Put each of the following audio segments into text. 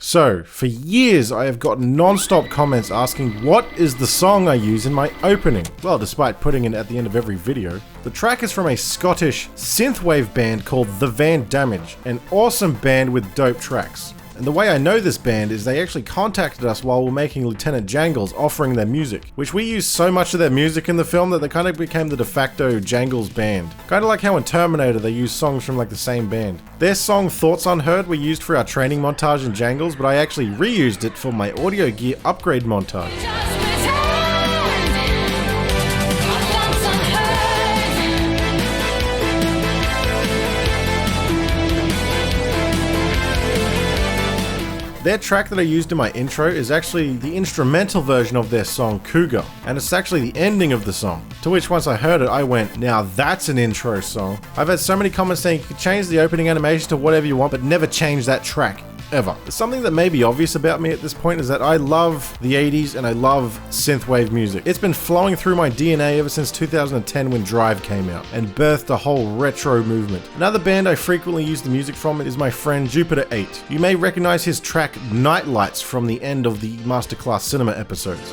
So, for years I have gotten non-stop comments asking what is the song I use in my opening. Well, despite putting it at the end of every video. The track is from a Scottish synthwave band called The Van Dammage, an awesome band with dope tracks. And the way I know this band is they actually contacted us while we were making Lieutenant Jangles offering their music, which we used so much of their music in the film that they kind of became the de facto Jangles band. Kind of like how in Terminator they used songs from like the same band. Their song Thoughts Unheard we used for our training montage in Jangles, but I actually reused it for my audio gear upgrade montage. Their track that I used in my intro is actually the instrumental version of their song Cougar, and it's actually the ending of the song. To which once I heard it, I went, now that's an intro song. I've had so many comments saying you can change the opening animation to whatever you want, but never change that track. Ever. Something that may be obvious about me at this point is that I love the 80s and I love synthwave music. It's been flowing through my DNA ever since 2010 when Drive came out and birthed a whole retro movement. Another band I frequently use the music from is my friend Jupiter 8. You may recognize his track Night Lights from the end of the Masterclass Cinema episodes.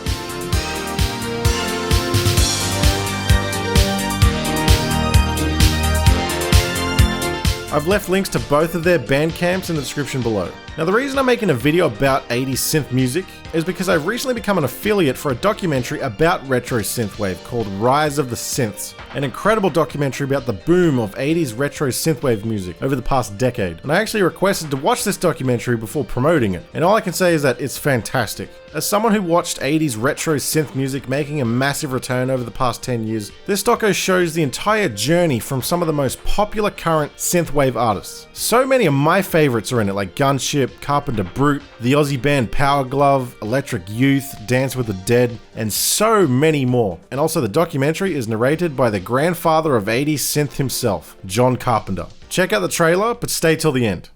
I've left links to both of their Bandcamps in the description below. Now the reason I'm making a video about 80s synth music is because I've recently become an affiliate for a documentary about retro synthwave called RISE of the Synths, an incredible documentary about the boom of 80s retro synthwave music over the past decade. And I actually requested to watch this documentary before promoting it, and all I can say is that it's fantastic. As someone who watched 80s retro synth music making a massive return over the past 10 years, this doco shows the entire journey from some of the most popular current synthwave artists. So many of my favorites are in it, like Gunship, Carpenter Brute, the Aussie band Power Glove, Electric Youth, Dance with the Dead, and so many more. And also the documentary is narrated by the grandfather of 80s synth himself, John Carpenter. Check out the trailer, but stay till the end.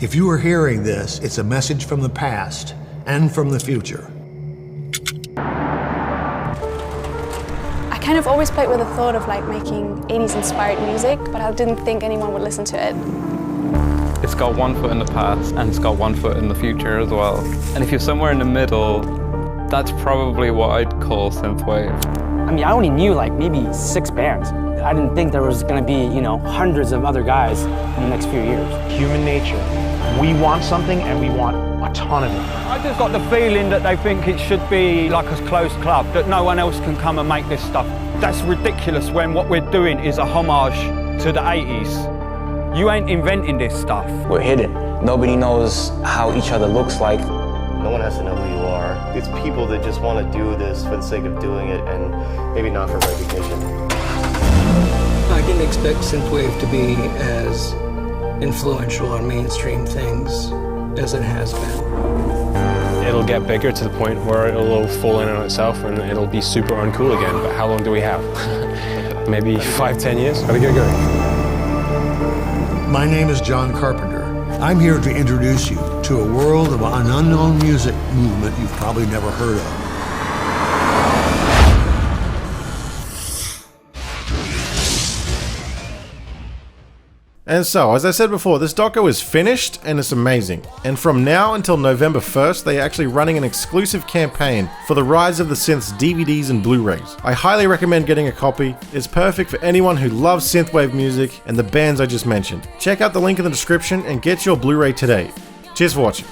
If you are hearing this, it's a message from the past and from the future. I kind of always played with the thought of like making 80s inspired music, but I didn't think anyone would listen to it. It's got one foot in the past and it's got one foot in the future as well. And if you're somewhere in the middle, that's probably what I'd call synthwave. I mean, I only knew like maybe 6 bands. I didn't think there was gonna be, you know, hundreds of other guys in the next few years. Human nature. We want something and we want a ton of it. I just got the feeling that they think it should be like a closed club, that no one else can come and make this stuff. That's ridiculous when what we're doing is a homage to the 80s. You ain't inventing this stuff. We're hidden. Nobody knows how each other looks like. No one has to know who you are. It's people that just want to do this for the sake of doing it and maybe not for recognition. I didn't expect synthwave to be as influential on mainstream things as it has been. It'll get bigger to the point where it'll fall in on itself and it'll be super uncool again. But how long do we have? Maybe 5-10 years? Gotta get going. My name is John Carpenter. I'm here to introduce you to a world of an unknown music movement you've probably never heard of. And so, as I said before, this doco is finished and it's amazing. And from now until November 1st, they are actually running an exclusive campaign for the Rise of the Synths DVDs and Blu-rays. I highly recommend getting a copy. It's perfect for anyone who loves synthwave music and the bands I just mentioned. Check out the link in the description and get your Blu-ray today. Cheers for watching.